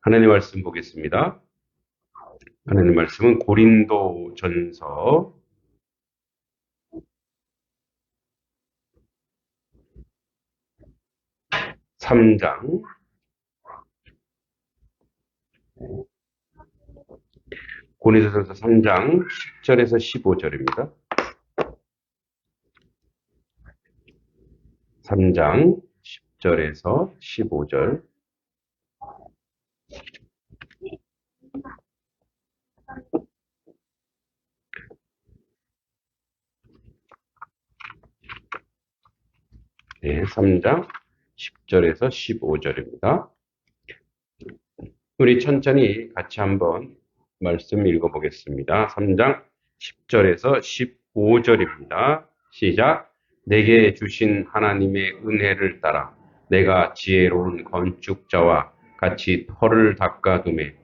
하나님 말씀 보겠습니다. 하나님 말씀은 고린도전서 3장, 고린도전서 3장 10절에서 15절입니다. 3장 10절에서 15절. 네, 3장 10절에서 15절입니다. 우리 천천히 같이 한번 말씀 읽어보겠습니다. 3장 10절에서 15절입니다. 시작. 내게 주신 하나님의 은혜를 따라 내가 지혜로운 건축자와 같이 터를 닦아두매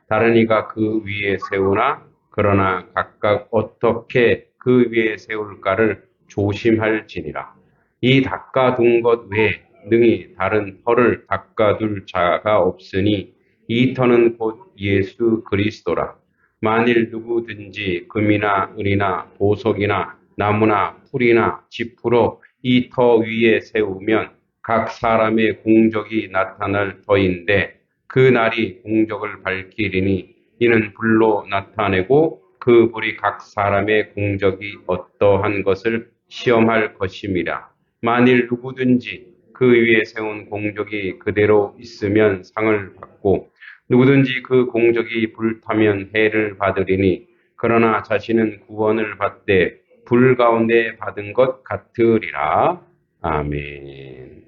다른 이가 그 위에 세우나 그러나 각각 어떻게 그 위에 세울까를 조심할지니라. 이 닦아둔 것 외에 능히 다른 터를 닦아둘 자가 없으니 이 터는 곧 예수 그리스도라. 만일 누구든지 금이나 은이나 보석이나 나무나 풀이나 짚으로 이 터 위에 세우면 각 사람의 공적이 나타날 터인데 그 날이 공적을 밝히리니 이는 불로 나타내고 그 불이 각 사람의 공적이 어떠한 것을 시험할 것임이라. 만일 누구든지 그 위에 세운 공적이 그대로 있으면 상을 받고 누구든지 그 공적이 불타면 해를 받으리니 그러나 자신은 구원을 받되 불 가운데 받은 것 같으리라. 아멘.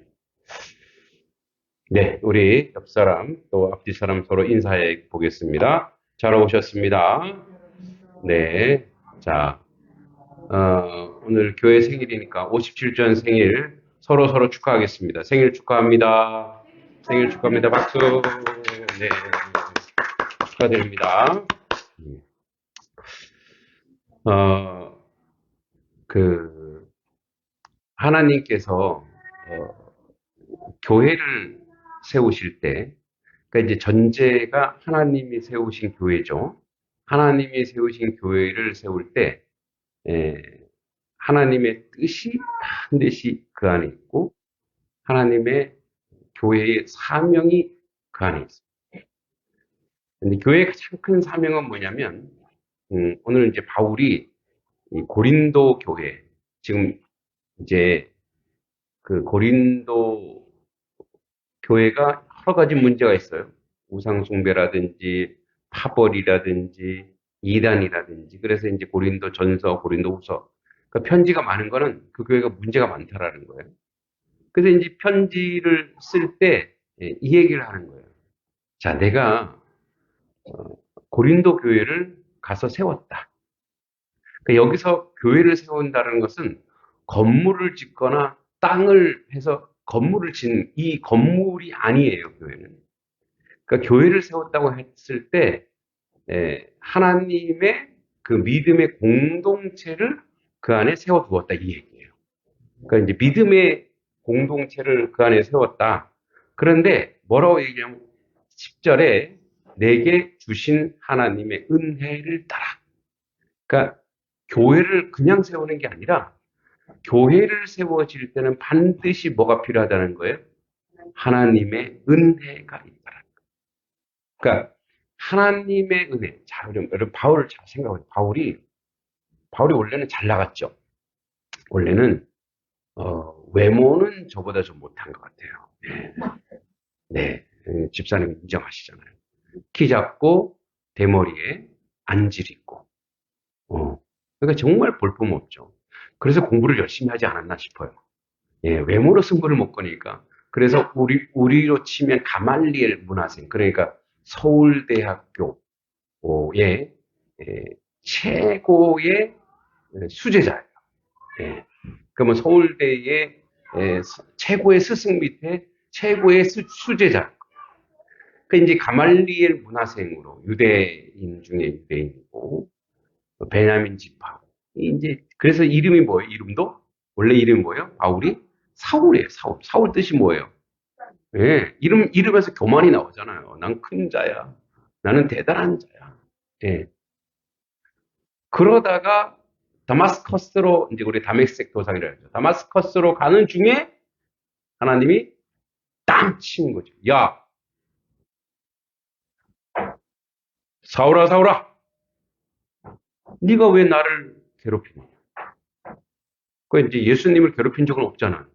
네, 우리 옆 사람 또 앞뒤 사람 서로 인사해 보겠습니다. 잘 오셨습니다. 네, 자, 오늘 교회 생일이니까 57전 생일 서로 축하하겠습니다. 생일 축하합니다. 생일 축하합니다. 박수. 네, 축하드립니다. 어, 그 하나님께서 교회를 세우실 때, 그러니까 이제 전제가 하나님이 세우신 교회죠. 하나님이 세우신 교회를 세울 때 하나님의 뜻이 반드시 그 안에 있고 하나님의 교회의 사명이 그 안에 있습니다. 근데 교회의 가장 큰 사명은 뭐냐면 오늘 이제 바울이 이 고린도 교회 지금 이제 그 고린도 교회가 여러 가지 문제가 있어요. 우상 숭배라든지 파벌이라든지 이단이라든지 그래서 이제 고린도 전서, 고린도 후서 그러니까 편지가 많은 거는 그 교회가 문제가 많다라는 거예요. 그래서 이제 편지를 쓸 때 이 얘기를 하는 거예요. 자, 내가 고린도 교회를 가서 세웠다. 그러니까 여기서 교회를 세운다는 것은 건물을 짓거나 땅을 해서 건물을 짓는 이 건물이 아니에요, 교회는. 그러니까 교회를 세웠다고 했을 때 하나님의 그 믿음의 공동체를 그 안에 세워두었다 이 얘기예요. 그러니까 이제 믿음의 공동체를 그 안에 세웠다. 그런데 뭐라고 얘기하면 10절에 내게 주신 하나님의 은혜를 따라. 그러니까 교회를 그냥 세우는 게 아니라 교회를 세워질 때는 반드시 뭐가 필요하다는 거예요? 하나님의 은혜가 있다는 거예요. 그러니까 하나님의 은혜. 자, 여러분 바울을 잘 생각해요. 바울이 원래는 잘 나갔죠. 원래는 외모는 저보다 좀 못한 것 같아요. 네, 집사님 인정하시잖아요. 키 작고 대머리에 안질 있고, 그러니까 정말 볼품없죠. 그래서 공부를 열심히 하지 않았나 싶어요. 예, 외모로 승부를 못 거니까. 그래서 우리로 치면 가말리엘 문화생, 그러니까 서울대학교의 최고의 수제자예요. 예. 그러면 서울대의 최고의 스승 밑에 최고의 수제자. 그 이제 가말리엘 문화생으로 유대인 중에 유대인이고 베냐민 지파. 이제 그래서 이름이 뭐예요? 이름도 원래 이름이 뭐예요? 바울이 사울이에요. 사울. 사울 뜻이 뭐예요? 예, 이름에서 교만이 나오잖아요. 난 큰 자야. 나는 대단한 자야. 예. 그러다가 다마스커스로, 이제 우리 다메섹 도상이라고 하죠. 다마스커스로 가는 중에 하나님이 땅 치는 거죠. 야, 사울아, 사울아, 네가 왜 나를 괴롭히냐? 그 이제 예수님을 괴롭힌 적은 없잖아.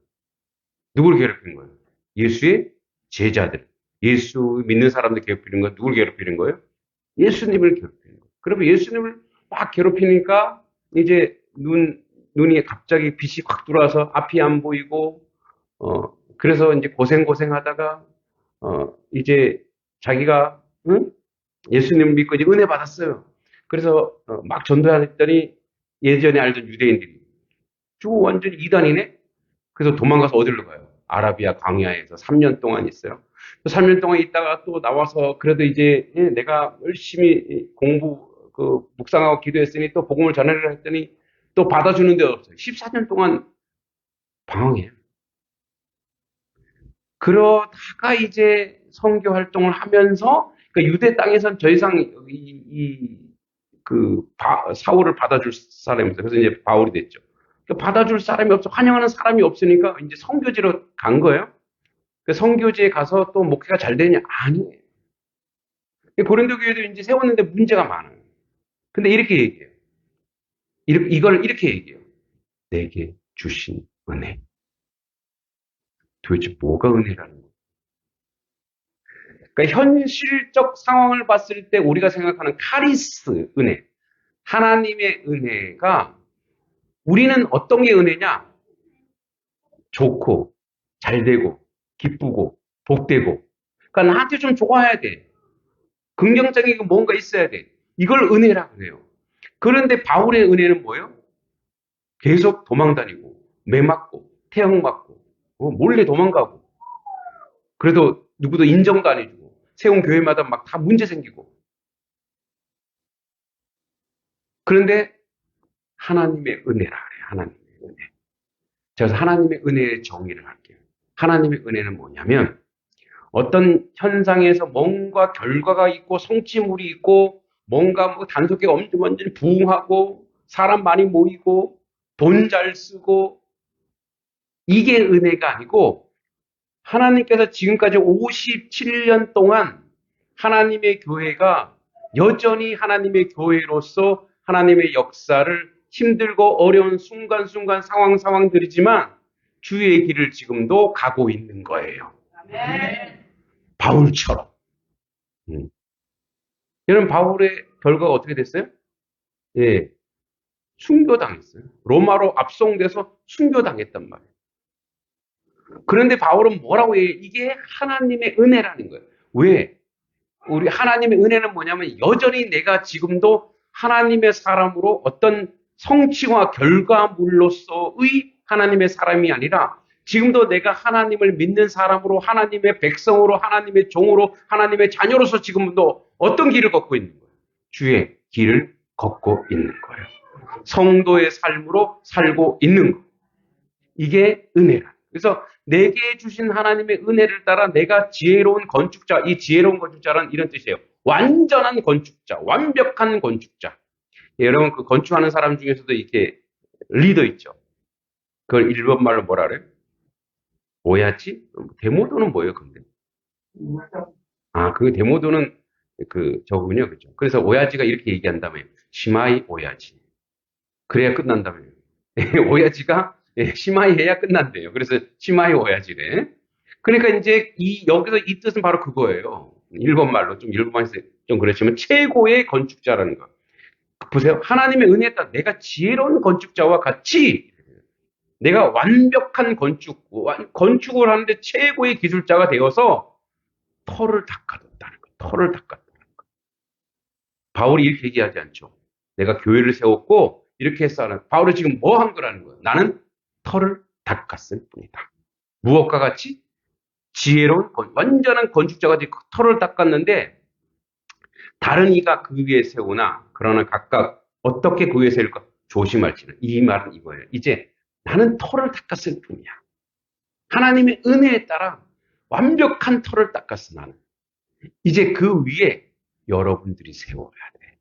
누굴 괴롭힌 거예요? 예수의 제자들. 예수 믿는 사람들 괴롭히는 건 누굴 괴롭히는 거예요? 예수님을 괴롭히는 거예요. 그러면 예수님을 막 괴롭히니까 이제 눈이 갑자기 빛이 확 들어와서 앞이 안 보이고, 그래서 이제 고생하다가, 이제 자기가, 응? 예수님을 믿고 이제 은혜 받았어요. 그래서 막 전도했더니 예전에 알던 유대인들이 쭉 완전 이단이네? 그래서 도망가서 어디로 가요? 아라비아 광야에서 3년 동안 있어요. 3년 동안 있다가 또 나와서 그래도 이제 내가 열심히 묵상하고 기도했으니 또 복음을 전하려 했더니 또 받아주는 데 없어요. 14년 동안 방황해요. 그러다가 이제 선교 활동을 하면서 그러니까 유대 땅에선 더 이상 사울을 받아줄 사람이 없어요. 그래서 이제 바울이 됐죠. 그러니까 받아줄 사람이 없어, 환영하는 사람이 없으니까 이제 선교지로 간 거예요. 그 선교지에 가서 또 목회가 잘 되냐? 아니에요. 고린도 교회도 이제 세웠는데 문제가 많아요. 근데 이렇게 얘기해요. 이걸 이렇게 얘기해요. 내게 주신 은혜. 도대체 뭐가 은혜라는 거예요? 그러니까 현실적 상황을 봤을 때 우리가 생각하는 카리스 은혜, 하나님의 은혜가 우리는 어떤 게 은혜냐? 좋고, 잘 되고, 기쁘고, 복되고. 그러니까 나한테 좀 좋아야 돼. 긍정적인 뭔가 있어야 돼. 이걸 은혜라고 해요. 그런데 바울의 은혜는 뭐예요? 계속 도망다니고, 매 맞고, 태형 맞고, 몰래 도망가고, 그래도 누구도 인정도 안 해주고, 세운 교회마다 막 다 문제 생기고. 그런데 하나님의 은혜라 그래요. 하나님의 은혜. 그래서 하나님의 은혜의 정의를 할게요. 하나님의 은혜는 뭐냐면 어떤 현상에서 뭔가 결과가 있고 성취물이 있고 뭔가 뭐 단속에 완전히 부흥하고 사람 많이 모이고 돈 잘 쓰고 이게 은혜가 아니고 하나님께서 지금까지 57년 동안 하나님의 교회가 여전히 하나님의 교회로서 하나님의 역사를 힘들고 어려운 순간순간 상황들이지만 주의 길을 지금도 가고 있는 거예요. 바울처럼. 여러분 바울의 결과가 어떻게 됐어요? 예, 순교당했어요. 로마로 압송돼서 순교당했단 말이에요. 그런데 바울은 뭐라고 해요? 이게 하나님의 은혜라는 거예요. 왜? 우리 하나님의 은혜는 뭐냐면 여전히 내가 지금도 하나님의 사람으로 어떤 성취와 결과물로서의 하나님의 사람이 아니라 지금도 내가 하나님을 믿는 사람으로 하나님의 백성으로 하나님의 종으로 하나님의 자녀로서 지금도 어떤 길을 걷고 있는 거예요? 주의 길을 걷고 있는 거예요. 성도의 삶으로 살고 있는 거예요. 이게 은혜라. 그래서 내게 주신 하나님의 은혜를 따라 내가 지혜로운 건축자, 이 지혜로운 건축자란 이런 뜻이에요. 완전한 건축자, 완벽한 건축자. 예, 여러분 그 건축하는 사람 중에서도 이렇게 리더 있죠. 그걸 일본말로 뭐라 그래요? 오야지? 데모도는 뭐예요, 근데? 그 데모도는 저군요, 그죠? 그래서 오야지가 이렇게 얘기한다며요. 시마이 오야지. 그래야 끝난다며요. 오야지가 시마이 해야 끝난대요. 그래서 시마이 오야지래. 그러니까 이제 여기서 이 뜻은 바로 그거예요. 일본말로 일본말에서 좀 그렇지만 최고의 건축자라는 거. 보세요. 하나님의 은혜에 따라 내가 지혜로운 건축자와 같이 내가 완벽한 건축을 하는데 최고의 기술자가 되어서 터를 닦아뒀다는 거. 터를 닦았다는 거. 바울이 이렇게 얘기하지 않죠. 내가 교회를 세웠고 이렇게 해서 하는. 바울이 지금 뭐 한 거라는 거예요? 나는 터를 닦았을 뿐이다. 무엇과 같이? 지혜로운 완전한 건축자가 터를 닦았는데 다른 이가 그 위에 세우나 그러나 각각 어떻게 그 위에 세울까 조심할지는. 이 말은 이거예요. 이제 나는 터를 닦았을 뿐이야. 하나님의 은혜에 따라 완벽한 터를 닦았어, 나는. 이제 그 위에 여러분들이 세워야 돼.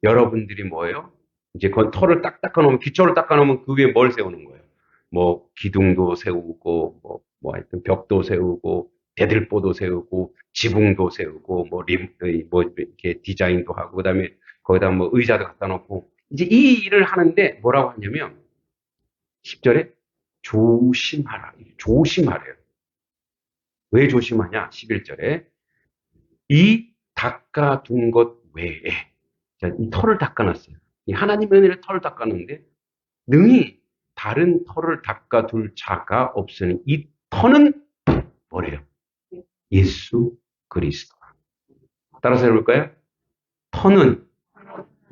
여러분들이 뭐예요? 이제 그 털을 딱 닦아놓으면, 기초를 닦아놓으면 그 위에 뭘 세우는 거예요? 뭐, 기둥도 세우고, 하여튼 벽도 세우고, 대들보도 세우고, 지붕도 세우고, 이렇게 디자인도 하고, 그 다음에 거기다 뭐 의자도 갖다 놓고, 이제 이 일을 하는데 뭐라고 하냐면, 10절에 조심하라. 조심하래요. 왜 조심하냐? 11절에. 이 닦아둔 것 외에, 자, 이 털을 닦아놨어요. 이 하나님의 은혜를 털을 닦아놓는데, 능히 다른 털을 닦아둘 자가 없으니, 이 터는 뭐래요? 예수 그리스도. 따라서 해볼까요? 터는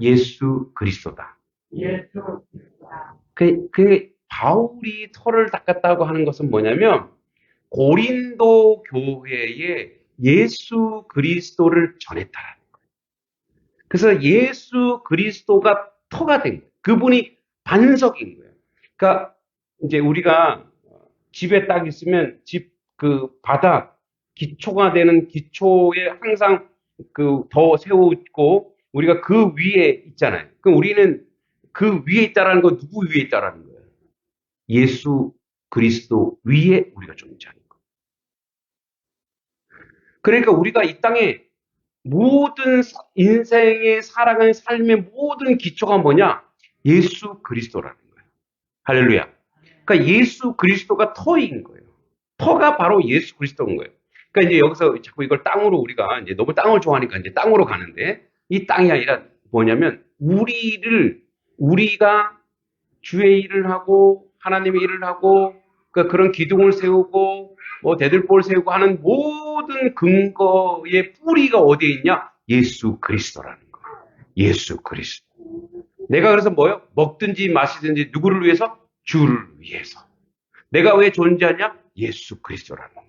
예수 그리스도다. 그 바울이 털을 닦았다고 하는 것은 뭐냐면, 고린도 교회에 예수 그리스도를 전했다라는 거예요. 그래서 예수 그리스도가 터가 된 거예요. 그분이 반석인 거예요. 그러니까 이제 우리가 집에 딱 있으면 집 그 바닥 기초가 되는 기초에 항상 그 더 세우고 우리가 그 위에 있잖아요. 그럼 우리는 그 위에 있다라는 건 누구 위에 있다라는 거예요? 예수 그리스도 위에 우리가 존재하는 거예요. 그러니까 우리가 이 땅에 모든 인생의 살아가는 삶의 모든 기초가 뭐냐? 예수 그리스도라는 거예요. 할렐루야. 그러니까 예수 그리스도가 터인 거예요. 터가 바로 예수 그리스도인 거예요. 그러니까 이제 여기서 자꾸 이걸 땅으로 우리가 이제 너무 땅을 좋아하니까 이제 땅으로 가는데 이 땅이 아니라 뭐냐면 우리가 주의 일을 하고 하나님의 일을 하고 그러니까 그런 기둥을 세우고 뭐 대들보를 세우고 하는 모든 근거의 뿌리가 어디에 있냐? 예수 그리스도라는 거예요. 예수 그리스도. 내가 그래서 뭐요? 먹든지 마시든지 누구를 위해서? 주를 위해서. 내가 왜 존재하냐? 예수 그리스도라는 거예요.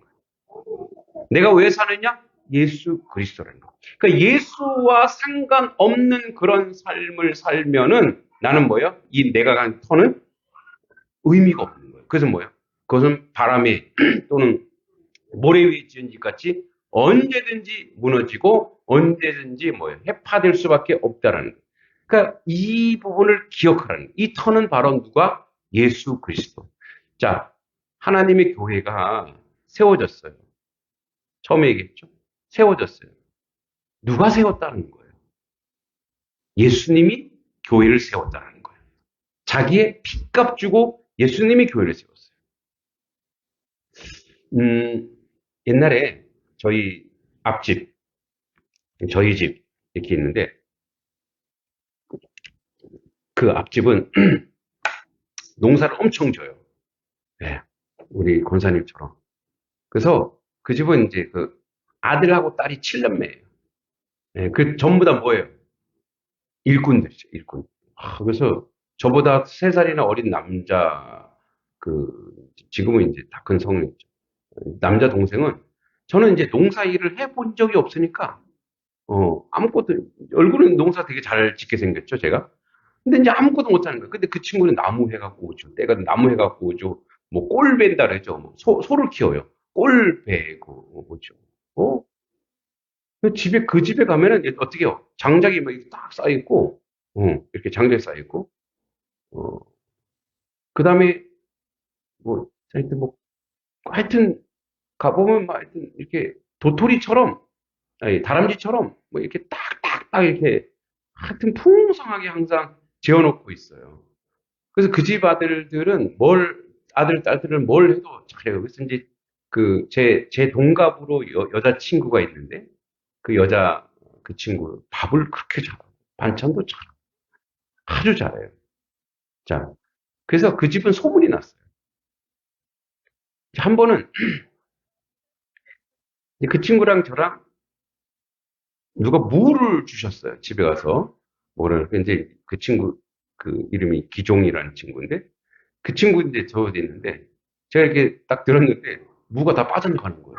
내가 왜 사느냐? 예수 그리스도라는 거예요. 그러니까 예수와 상관없는 그런 삶을 살면은 나는 뭐예요? 이 내가 간 터는 의미가 없는 거예요. 그래서 뭐예요? 그것은 바람에 또는 모래 위에 지은 집 같이 언제든지 무너지고 언제든지 뭐예요? 해파될 수밖에 없다라는 거예요. 그러니까 이 부분을 기억하라는 거예요. 이 터는 바로 누가? 예수 그리스도. 자, 하나님의 교회가 세워졌어요. 처음에 얘기했죠. 세워졌어요. 누가 세웠다는 거예요? 예수님이 교회를 세웠다는 거예요. 자기의 핏값 주고 예수님이 교회를 세웠어요. 옛날에 저희 앞집, 저희 집 이렇게 있는데 그 앞집은 농사를 엄청 져요. 네, 우리 권사님처럼. 그래서 그 집은 이제 그 아들하고 딸이 7남매예요. 네, 그 전부 다 뭐예요? 일꾼들이죠, 일꾼. 그래서 저보다 3살이나 어린 남자, 지금은 이제 다 큰 성인이죠. 남자 동생은 저는 이제 농사 일을 해본 적이 없으니까, 아무것도, 얼굴은 농사 되게 잘 짓게 생겼죠, 제가. 근데 이제 아무것도 못하는 거예요. 근데 그 친구는 나무 해갖고 오죠. 때가 나무 해갖고 오죠. 뭐 꼴 벤다 그러죠. 뭐 소를 키워요. 꼴 베고 오죠. 어? 그 집에 가면은 어떻게 해요? 장작이 막 이렇게 딱 쌓여있고, 이렇게 장작이 쌓여있고, 어, 그 다음에 뭐, 하여튼 가보면 막 하여튼 이렇게 도토리처럼, 아니, 다람쥐처럼 뭐 이렇게 딱딱딱 이렇게 하여튼 풍성하게 항상 재워놓고 있어요. 그래서 그 집 아들, 딸들은 뭘 해도 잘해요. 그래서 이제 제 동갑으로 여자친구가 있는데, 그 친구, 밥을 그렇게 잘하고, 반찬도 잘하고, 아주 잘해요. 자, 그래서 그 집은 소문이 났어요. 한 번은, 그 친구랑 저랑 누가 무를 주셨어요. 집에 가서. 뭐를. 근데 그 친구, 그 이름이 기종이라는 친구인데, 그 친구 이제 저 있는데, 제가 이렇게 딱 들었는데, 무가 다 빠져나가는 거예요.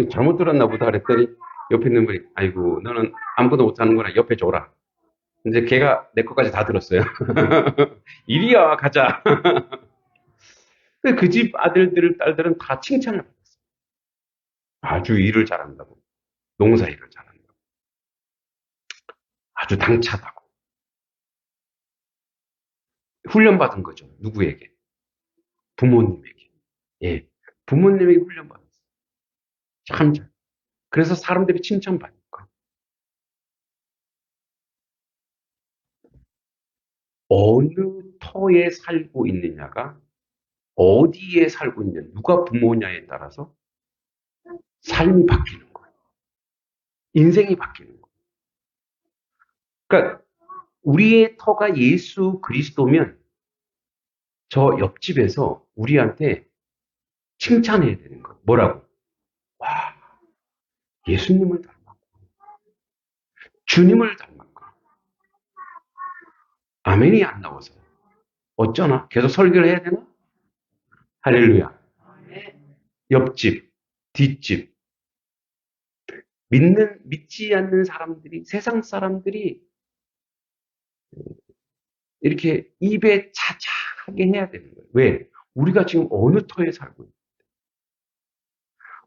잘못 들었나 보다 그랬더니, 옆에 있는 분이, 아이고, 너는 아무것도 못하는구나. 옆에 줘라. 근데 걔가 내 것까지 다 들었어요. 이리야, 가자. 그 집 아들들, 딸들은 다 칭찬을 받았어요. 아주 일을 잘한다고. 농사 일을 잘한다고. 아주 당차다고. 훈련받은 거죠. 누구에게? 부모님에게. 예. 부모님에게 훈련받았어요. 참 잘. 그래서 사람들이 칭찬받니까. 어느 터에 살고 있느냐가 어디에 살고 있느냐, 누가 부모냐에 따라서 삶이 바뀌는 거예요. 인생이 바뀌는 거예요. 그러니까 우리의 터가 예수 그리스도면 저 옆집에서 우리한테 칭찬해야 되는 거예요. 뭐라고? 와, 예수님을 닮았고, 주님을 닮았고. 아멘이 안 나와서. 어쩌나? 계속 설교를 해야 되나? 할렐루야. 옆집, 뒷집. 믿지 않는 사람들이, 세상 사람들이 이렇게 입에 차차하게 해야 되는 거예요. 왜? 우리가 지금 어느 터에 살고 있는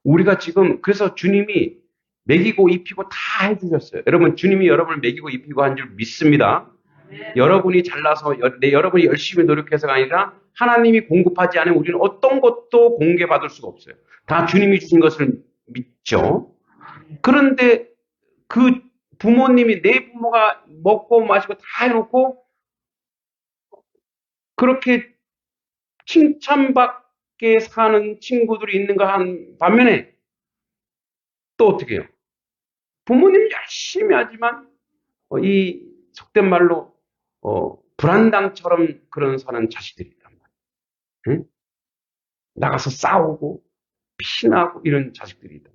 우리가 지금, 그래서 주님이 먹이고 입히고 다 해주셨어요. 여러분, 주님이 여러분을 먹이고 입히고 한 줄 믿습니다. 여러분이 잘나서, 여러분이 열심히 노력해서가 아니라 하나님이 공급하지 않으면 우리는 어떤 것도 공개받을 수가 없어요. 다 주님이 주신 것을 믿죠. 그런데 그 부모님이, 내 부모가 먹고 마시고 다 해놓고 그렇게 칭찬받게 사는 친구들이 있는가 한 반면에 또 어떻게 해요? 부모님 열심히 하지만 이 속된 말로 불안당처럼 그런 사는 자식들이 있단 말이에요. 응? 나가서 싸우고 피나고 이런 자식들이 있다.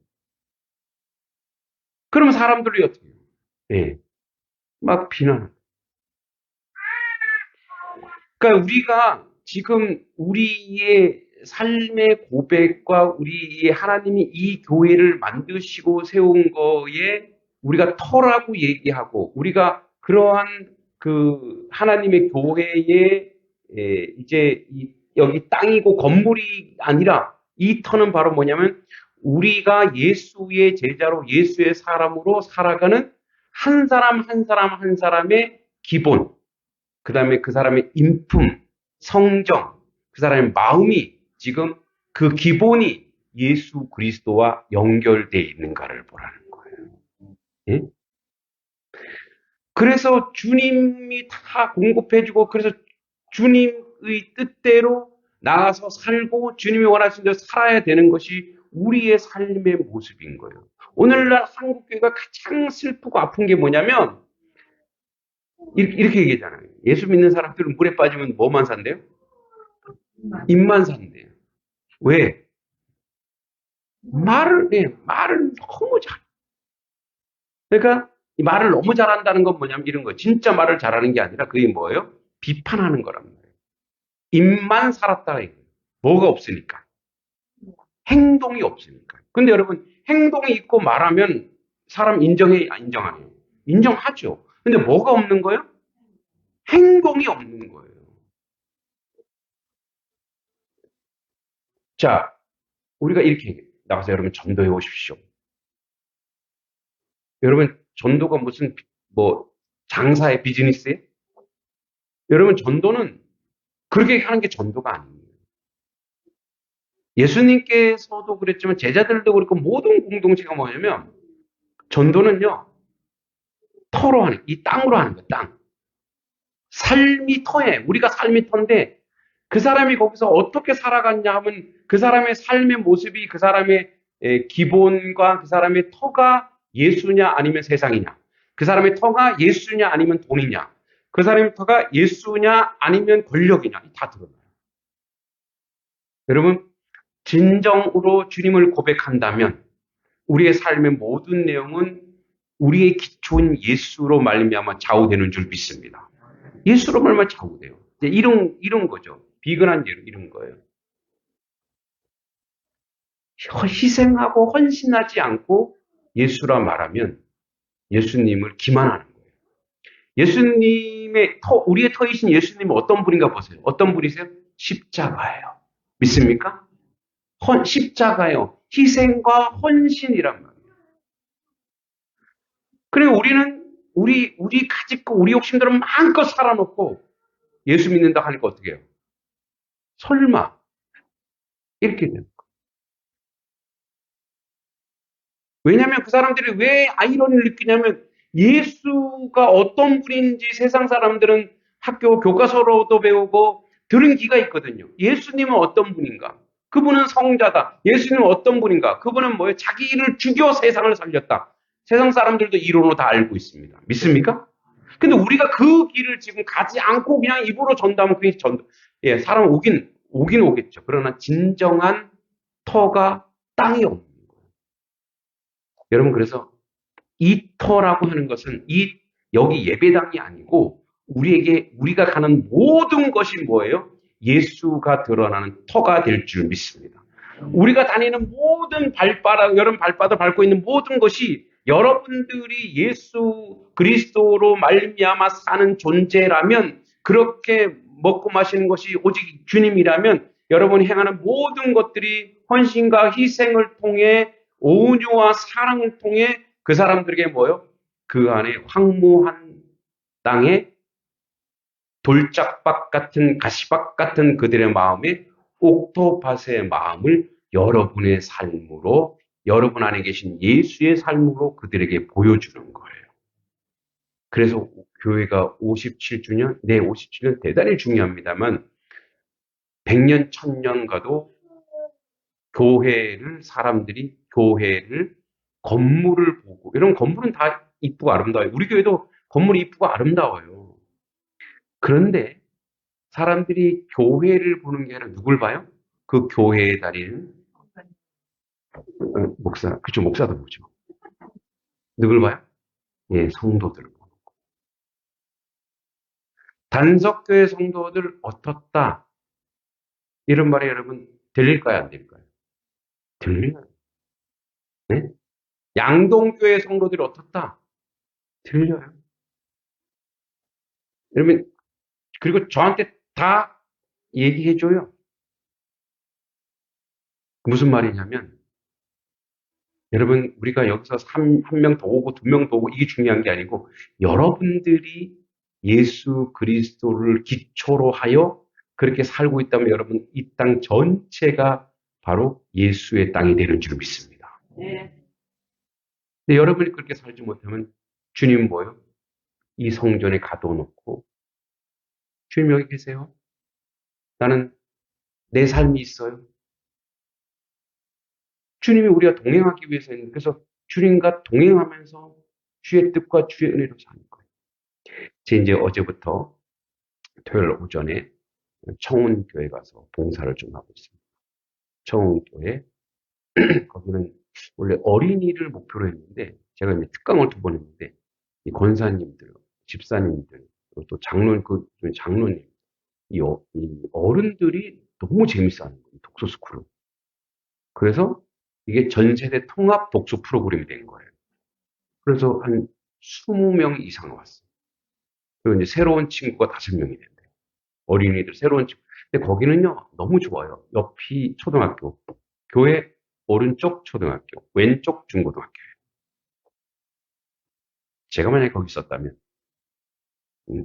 그러면 사람들이 어떻게 해요? 예, 막 비난하고. 그러니까 우리가 지금 우리의 삶의 고백과 우리의 하나님이 이 교회를 만드시고 세운 거에 우리가 터라고 얘기하고, 우리가 그러한 그 하나님의 교회에 이제 여기 땅이고 건물이 아니라 이 터는 바로 뭐냐면 우리가 예수의 제자로 예수의 사람으로 살아가는 한 사람 한 사람 한 사람의 기본, 그 다음에 그 사람의 인품, 성정, 그 사람의 마음이 지금 그 기본이 예수 그리스도와 연결되어 있는가를 보라는 거예요. 예? 그래서 주님이 다 공급해주고, 그래서 주님의 뜻대로 나가서 살고 주님이 원하신 대로 살아야 되는 것이 우리의 삶의 모습인 거예요. 오늘날 한국교회가 가장 슬프고 아픈 게 뭐냐면 이렇게 얘기하잖아요. 예수 믿는 사람들은 물에 빠지면 뭐만 산대요? 입만 산대요. 왜? 말을 너무 잘해. 그러니까 이 말을 너무 잘한다는 건 뭐냐면 이런 거. 진짜 말을 잘하는 게 아니라 그게 뭐예요? 비판하는 거란 말이에요. 입만 살았다 이거예요. 뭐가 없으니까. 행동이 없으니까. 근데 여러분, 행동이 있고 말하면 사람 인정해, 안 인정하네요? 인정하죠. 근데 뭐가 없는 거예요? 행동이 없는 거예요. 자, 우리가 이렇게 나가서 여러분 전도해 오십시오. 여러분, 전도가 무슨 장사의 비즈니스예요? 여러분, 전도는 그렇게 하는 게 전도가 아니에요. 예수님께서도 그랬지만 제자들도 그렇고 모든 공동체가 뭐냐면 전도는요, 터로 하는, 이 땅으로 하는 거예요, 땅. 삶이 터에, 우리가 삶이 터인데 그 사람이 거기서 어떻게 살아갔냐 하면 그 사람의 삶의 모습이 그 사람의 기본과 그 사람의 터가 예수냐 아니면 세상이냐, 그 사람의 터가 예수냐 아니면 돈이냐, 그 사람의 터가 예수냐 아니면 권력이냐, 다 드러나요. 여러분, 진정으로 주님을 고백한다면 우리의 삶의 모든 내용은 우리의 기초인 예수로 말미암아 좌우되는 줄 믿습니다. 예수로 말미암아 좌우돼요. 이런 거죠. 비근한 예로 이런 거예요. 희생하고 헌신하지 않고 예수라 말하면 예수님을 기만하는 거예요. 예수님의 터, 우리의 터이신 예수님은 어떤 분인가 보세요. 어떤 분이세요? 십자가예요. 믿습니까? 십자가예요. 희생과 헌신이란 말이에요. 그리고 우리는 우리 가지고 우리 욕심대로 마음껏 살아놓고 예수 믿는다 하니까 어떻게 해요? 설마 이렇게 되는 거예요. 왜냐하면 그 사람들이 왜 아이러니를 느끼냐면 예수가 어떤 분인지 세상 사람들은 학교 교과서로도 배우고 들은 기가 있거든요. 예수님은 어떤 분인가? 그분은 성자다. 예수님은 어떤 분인가? 그분은 뭐예요? 자기를 죽여 세상을 살렸다. 세상 사람들도 이론으로 다 알고 있습니다. 믿습니까? 근데 우리가 그 길을 지금 가지 않고 그냥 입으로 전담하면 그게 예, 사람 오긴 오겠죠. 그러나 진정한 터가 땅이 없는 거예요. 여러분, 그래서 이 터라고 하는 것은 여기 예배당이 아니고 우리가 가는 모든 것이 뭐예요? 예수가 드러나는 터가 될 줄 믿습니다. 우리가 다니는 모든 여러분 발바닥 밟고 있는 모든 것이 여러분들이 예수 그리스도로 말미암아 사는 존재라면, 그렇게 먹고 마시는 것이 오직 주님이라면 여러분이 행하는 모든 것들이 헌신과 희생을 통해 온유와 사랑을 통해 그 사람들에게 뭐요? 그 안에 황무한 땅에 돌짝박 같은 가시박 같은 그들의 마음에 옥토밭의 마음을 여러분의 삶으로, 여러분 안에 계신 예수의 삶으로 그들에게 보여주는 거예요. 그래서 교회가 57주년, 네, 57년 대단히 중요합니다만 100년, 1000년 가도 사람들이 교회를 건물을 보고, 이런 건물은 다 이쁘고 아름다워요. 우리 교회도 건물이 이쁘고 아름다워요. 그런데 사람들이 교회를 보는 게 아니라 누굴 봐요? 그 교회에 다니는 목사, 그쵸, 목사도 보죠. 누굴 봐요? 예, 성도들을 보는 거. 단석교회 성도들 어떻다? 이런 말이 여러분 들릴까요, 안 들릴까요? 들려요. 네? 양동교회 성도들이 어떻다? 들려요. 여러분, 그리고 저한테 다 얘기해줘요. 무슨 말이냐면, 여러분, 우리가 여기서 한 명 더 오고 두 명 더 오고 이게 중요한 게 아니고, 여러분들이 예수 그리스도를 기초로 하여 그렇게 살고 있다면 여러분, 이 땅 전체가 바로 예수의 땅이 되는 줄 믿습니다. 네. 근데 여러분이 그렇게 살지 못하면 주님 뭐요? 이 성전에 가둬놓고, 주님 여기 계세요? 나는 내 삶이 있어요. 주님이 우리가 동행하기 위해서 있는, 그래서 주님과 동행하면서 주의 뜻과 주의 은혜로 사는 거예요. 제가 이제 어제부터 토요일 오전에 청운교회 가서 봉사를 좀 하고 있습니다. 청운교회, 거기는 원래 어린이를 목표로 했는데, 제가 이제 특강을 2번 했는데, 이 권사님들, 집사님들, 그리고 또 장로님, 이 어른들이 너무 재밌어 하는 거예요. 독서 스쿨을. 그래서 이게 전 세대 통합 독서 프로그램이 된 거예요. 그래서 한 20명 이상 왔어요. 그리고 이제 새로운 친구가 5명이 된대요. 어린이들 새로운 친구. 근데 거기는요, 너무 좋아요. 옆이 초등학교, 교회 오른쪽 초등학교, 왼쪽 중고등학교예요. 제가 만약에 거기 있었다면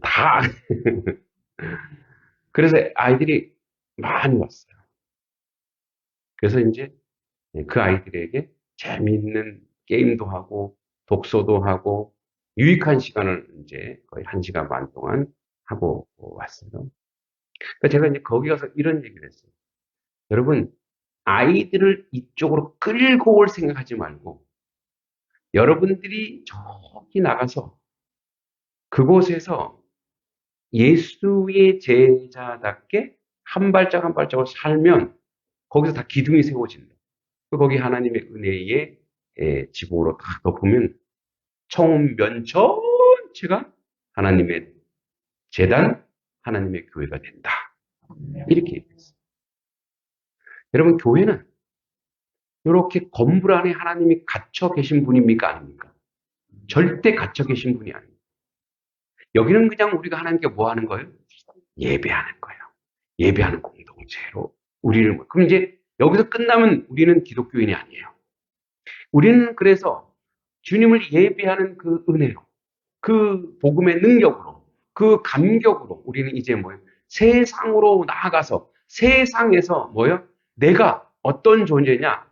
다 그래서 아이들이 많이 왔어요. 그래서 이제 그 아이들에게 재미있는 게임도 하고 독서도 하고 유익한 시간을 이제 거의 1시간 반 동안 하고 왔어요. 그러니까 제가 이제 거기 가서 이런 얘기를 했어요. 여러분, 아이들을 이쪽으로 끌고 올 생각하지 말고 여러분들이 저기 나가서 그곳에서 예수의 제자답게 한 발짝 한 발짝을 살면 거기서 다 기둥이 세워진다. 거기 하나님의 은혜의 지붕으로 다 덮으면 청운면 전체가 하나님의 재단, 하나님의 교회가 된다. 이렇게 얘기했어요. 여러분, 교회는 이렇게 건물 안에 하나님이 갇혀 계신 분입니까? 아닙니까? 절대 갇혀 계신 분이 아닙니다. 여기는 그냥 우리가 하나님께 뭐 하는 거예요? 예배하는 거예요. 예배하는 공동체로. 그럼 이제 여기서 끝나면 우리는 기독교인이 아니에요. 우리는 그래서 주님을 예배하는 그 은혜로, 그 복음의 능력으로, 그 감격으로 우리는 이제 뭐예요? 세상으로 나아가서 세상에서 뭐예요? 내가 어떤 존재냐?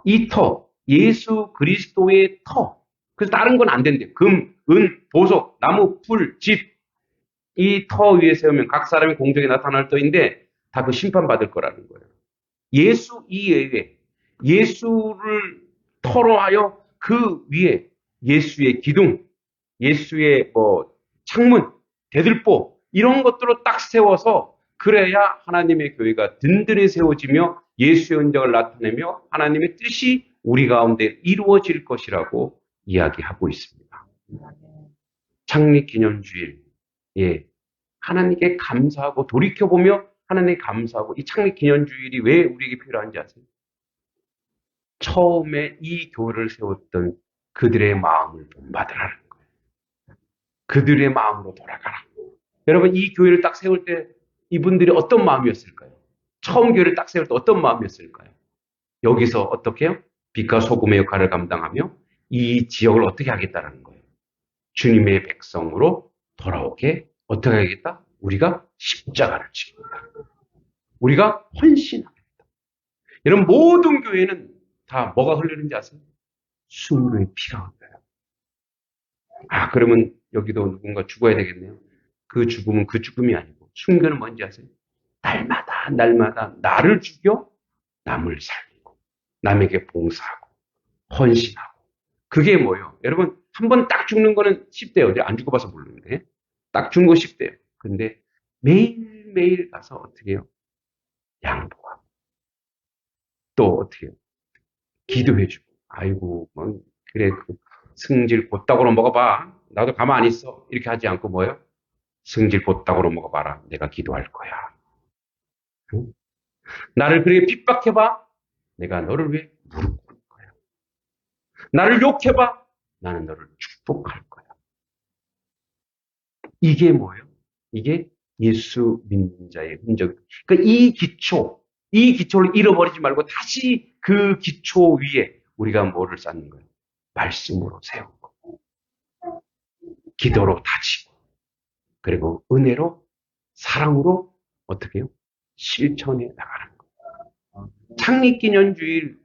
이 터, 예수 그리스도의 터. 그래서 다른 건 안 된대요. 금, 은, 보석, 나무, 풀, 집. 이 터 위에 세우면 각 사람의 공적에 나타날 터인데 다 그 심판받을 거라는 거예요. 예수 이외에 예수를 터로 하여 그 위에 예수의 기둥, 예수의 창문, 대들보 이런 것들로 딱 세워서 그래야 하나님의 교회가 든든히 세워지며 예수의 은정을 나타내며 하나님의 뜻이 우리 가운데 이루어질 것이라고 이야기하고 있습니다. 창립기념주일, 예, 하나님께 감사하고 돌이켜보며 하나님께 감사하고 이 창립기념주일이 왜 우리에게 필요한지 아세요? 처음에 이 교회를 세웠던 그들의 마음을 본받으라는 거예요. 그들의 마음으로 돌아가라. 여러분 이 교회를 딱 세울 때 이분들이 어떤 마음이었을까요? 처음 교회를 딱 세울 때 어떤 마음이었을까요? 여기서 어떻게 해요? 빛과 소금의 역할을 감당하며 이 지역을 어떻게 하겠다라는 거예요. 주님의 백성으로 돌아오게 어떻게 하겠다? 우리가 십자가를 지겠다. 우리가 헌신하겠다. 여러분 모든 교회는 다 뭐가 흐르는지 아세요? 순교의 피가 흘러요. 그러면 여기도 누군가 죽어야 되겠네요. 그 죽음은 그 죽음이 아니고 순교는 뭔지 아세요? 날마다 나를 죽여 남을 살리고 남에게 봉사하고 헌신하고 그게 뭐예요? 여러분 한 번 딱 죽는 거는 쉽대요. 안 죽어봐서 모르는데 딱 죽는 거 쉽대요. 근데 매일매일 가서 어떻게 해요? 양보하고 또 어떻게 해요? 기도해주고 아이고 그래 승질 곧다구로 먹어봐. 나도 가만히 있어. 이렇게 하지 않고 뭐예요? 승질 곧다구로 먹어봐라. 내가 기도할 거야. 응? 나를 그렇게 핍박해봐. 내가 너를 위해 무릎 꿇을 거야. 나를 욕해봐. 나는 너를 축복할 거야. 이게 뭐예요? 이게 예수 믿는 자의 흔적. 그러니까 이 기초를 잃어버리지 말고 다시 그 기초 위에 우리가 뭐를 쌓는 거예요? 말씀으로 세우고, 기도로 다지고, 그리고 은혜로, 사랑으로 어떻게 해요? 실천해 나가는 거예요. 창립기념주일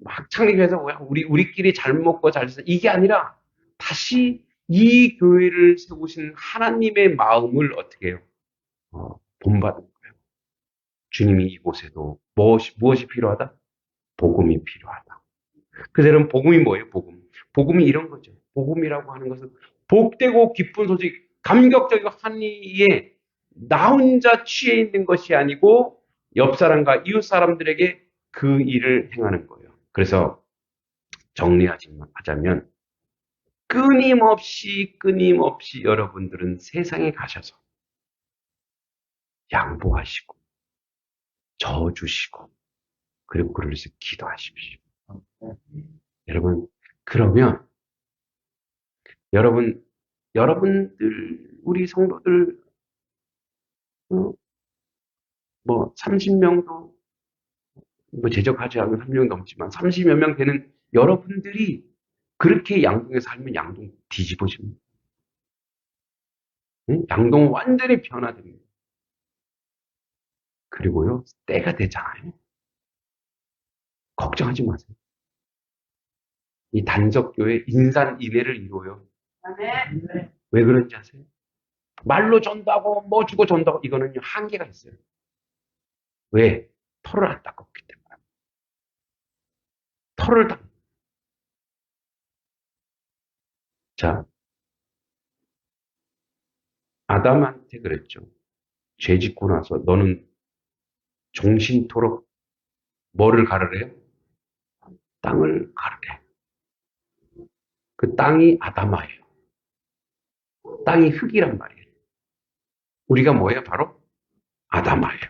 막 창립해서 우리끼리 잘 먹고 잘 살자 이게 아니라 다시 이 교회를 세우신 하나님의 마음을 어떻게 해요? 본받는 거예요. 주님이 이곳에도 무엇이 필요하다? 복음이 필요하다. 그래서 여러분 복음이 뭐예요? 복음이 이런 거죠. 복음이라고 하는 것은 복되고 기쁜 소식, 감격적이고 한이에 나 혼자 취해 있는 것이 아니고 옆 사람과 이웃 사람들에게 그 일을 행하는 거예요. 그래서 정리하자면 끊임없이 여러분들은 세상에 가셔서 양보하시고 저어주시고 그리고 그를 위해서 기도하십시오. 여러분 그러면 여러분들 우리 성도들 30명도 제적하지 않은 3명 넘지만 30여 명 되는 여러분들이 그렇게 양동에 살면 양동 뒤집어집니다. 양동 완전히 변화됩니다. 그리고요 때가 되잖아요. 걱정하지 마세요. 이 단적교회 인산인해를 이루어요. 왜 그런지 아세요? 말로 전다고 뭐 주고 전다고 이거는요 한계가 있어요. 왜? 털을 안 닦았기 때문에. 털을 닦. 자, 아담한테 그랬죠. 죄 짓고 나서 너는 종신토록 뭐를 가르래요? 땅을 가르래. 그 땅이 아담아예요. 땅이 흙이란 말이에요. 우리가 뭐예요? 바로 아담아예요.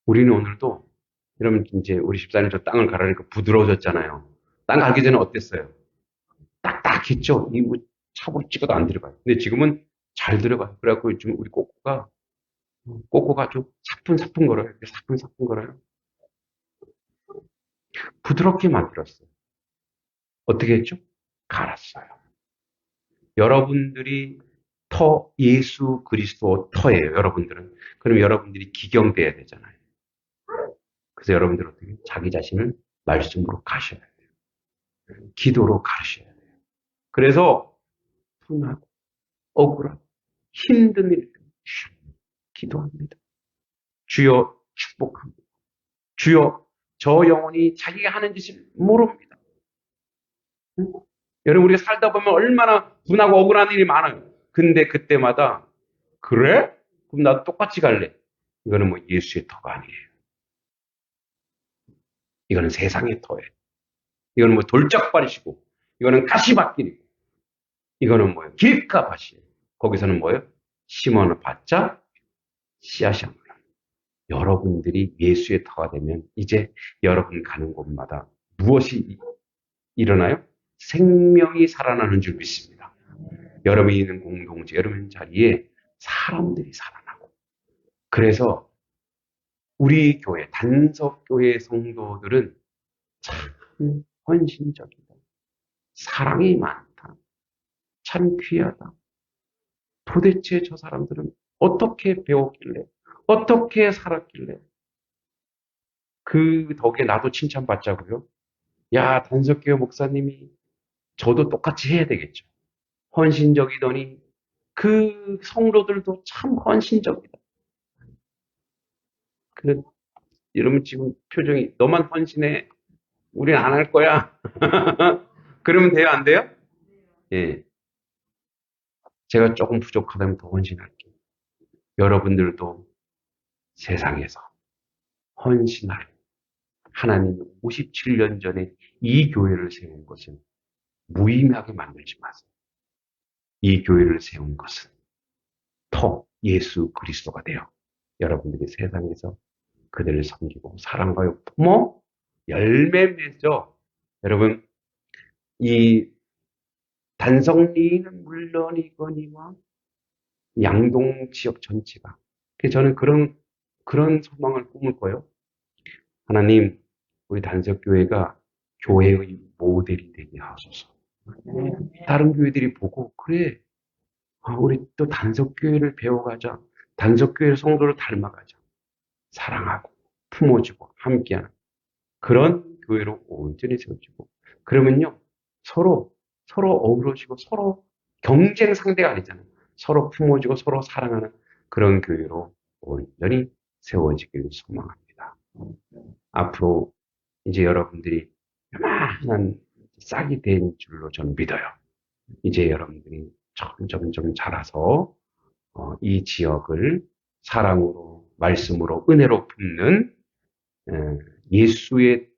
우리는 오늘도 여러분 이제 우리 집사님 저 땅을 갈아니까 부드러워졌잖아요. 땅 갈기 전에 어땠어요? 딱딱했죠. 이 차고 찍어도 안 들어가요. 근데 지금은 잘 들어가요. 그래갖고 지금 우리 꼬꼬가 좀 사뿐사뿐 걸어요. 이렇게 사뿐사뿐 걸어요. 부드럽게 만들었어요. 어떻게 했죠? 갈았어요. 여러분들이 예수 그리스도 터예요, 여러분들은. 그럼 여러분들이 기경돼야 되잖아요. 그래서 여러분들 어떻게 자기 자신을 말씀으로 가셔야 돼요. 기도로 가르셔야 돼요. 그래서 분하고 억울하고 힘든 일 때문에 기도합니다. 주여 축복합니다. 주여 저 영혼이 자기가 하는 짓을 모릅니다. 응? 여러분 우리가 살다 보면 얼마나 분하고 억울한 일이 많아요. 근데 그때마다 그래? 그럼 나도 똑같이 갈래. 이거는 뭐 예수의 터가 아니에요. 이거는 세상의 터예요. 이거는 뭐 돌짝발이시고 이거는 가시밭길이고 이거는 뭐예요? 길가밭이에요. 거기서는 뭐예요? 심어는 봤자 씨앗이 안 올라요. 여러분들이 예수의 터가 되면 이제 여러분 가는 곳마다 무엇이 일어나요? 생명이 살아나는 줄 믿습니다. 여러분이 있는 공동체, 여러분 있는 자리에 사람들이 살아나고 그래서 우리 교회, 단석교회 성도들은 참 헌신적이다. 사랑이 많다. 참 귀하다. 도대체 저 사람들은 어떻게 배웠길래, 어떻게 살았길래 그 덕에 나도 칭찬받자고요. 야, 단석교회 목사님이 저도 똑같이 해야 되겠죠. 헌신적이더니 그 성도들도 참 헌신적이다. 그, 여러분 지금 표정이 너만 헌신해. 우린 안 할 거야. 그러면 돼요, 안 돼요? 예. 제가 조금 부족하다면 더 헌신할게요. 여러분들도 세상에서 헌신할 하나님 57년 전에 이 교회를 세운 것은 무의미하게 만들지 마세요. 이 교회를 세운 것은 예수 그리스도가 되어 여러분들이 세상에서 그들을 섬기고 사랑과 품어 열매 맺어 여러분 이 단성리는 물론이거니와 양동 지역 전체가 그래서 저는 그런 소망을 꿈을 거예요. 하나님 우리 단석교회가 교회의 모델이 되게 하소서. 다른 교회들이 보고 그래 우리 또 단석교회를 배워가자. 단석교회 성도를 닮아가자. 사랑하고 품어주고 함께하는 그런 교회로 온전히 세워지고 그러면요 서로 어우러지고 서로 경쟁 상대가 아니잖아요. 서로 품어주고 서로 사랑하는 그런 교회로 온전히 세워지기를 소망합니다. 앞으로 이제 여러분들이 요만한 싹이 된 줄로 저는 믿어요. 이제 여러분들이 점점 자라서 이 지역을 사랑으로 말씀으로 은혜로 품는 예수의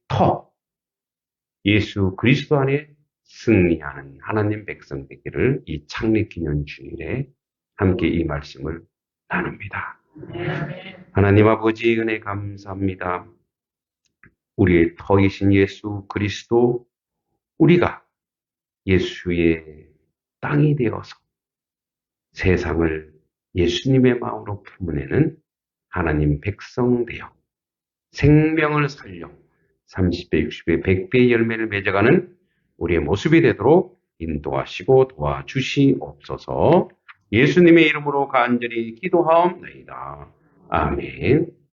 예수 그리스도 안에 승리하는 하나님 백성 되기를 이 창립 기념 주일에 함께 이 말씀을 나눕니다. 하나님 아버지 은혜 감사합니다. 우리의 터이신 예수 그리스도 우리가 예수의 땅이 되어서 세상을 예수님의 마음으로 품으내는 하나님 백성 되어 생명을 살려 30배, 60배, 100배의 열매를 맺어가는 우리의 모습이 되도록 인도하시고 도와주시옵소서. 예수님의 이름으로 간절히 기도하옵나이다. 아멘.